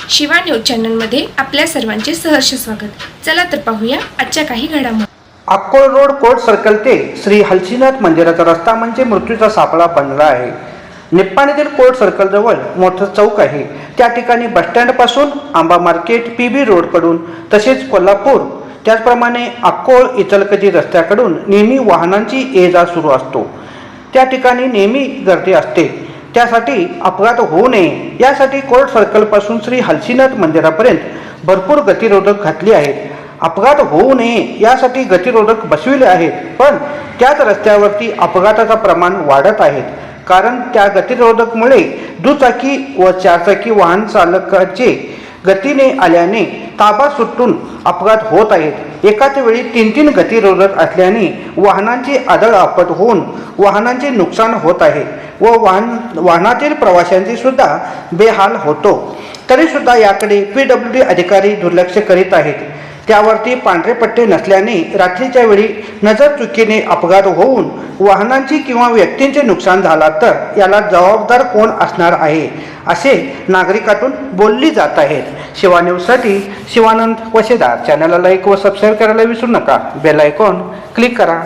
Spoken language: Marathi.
शिवा न्यूज चॅनलमध्ये आपल्या सर्वांचे सहर्ष स्वागत। चला तर पाहूया आजच्या काही घडामोडी। अक्कोळ रोड कोर्ट सर्कल ते श्री हलसीनाथ मंदिराचा रस्ता म्हणजे मृत्यूचा सापळा बनला आहे। निप्पाणीतील कोर्ट सर्कल जवळ मोठं चौक आहे। त्या ठिकाणी बस स्टँड पासून आंबा मार्केट पीबी रोड कडून तसेच कोल्हापूर त्याचप्रमाणे अक्कोळ इचलकरंजी रस्त्याकडून नेहमी वाहनांची ये जा सुरू असतो। त्या ठिकाणी नेहमी गर्दी असते। त्यासाठी अपघात होऊ नये यासाठी कोर्ट सर्कल पासून श्री हलसीनाथ मंदिरापर्यंत भरपूर गतिरोधक घातली आहेत। अपघात होऊ नये यासाठी गतिरोधक बसविले आहेत, पण त्याच रस्त्यावरती अपघाताचं प्रमाण वाढत आहे। कारण त्या गतिरोधकमुळे दुचाकी व चारचाकी वाहन चालकाचे गतीने आल्याने ताबा सुटून अपघात होत आहेत। एकाच वेळी तीन गतिरोधक असल्याने वाहनांची आदळआपट होऊन वाहनांचे नुकसान होत आहे व वाहनातील प्रवाशांची सुद्धा बेहाल होतो। तरी सुद्धा याकडे PWD अधिकारी दुर्लक्ष करीत आहेत। त्यावरती पांढरे पट्टे नसल्याने रात्रीच्या वेळी नजर चुकीने अपघात होऊन वाहनांची किंवा व्यक्तींचे नुकसान झाला तर याला जबाबदार कोण असणार आहे असे नागरिकातून बोलली जात आहेत। शिवा न्यूजसाठी शिवानंद वशेदार। चॅनलला लाईक व सबस्क्राईब करायला विसरू नका। बेल आयकॉन क्लिक करा।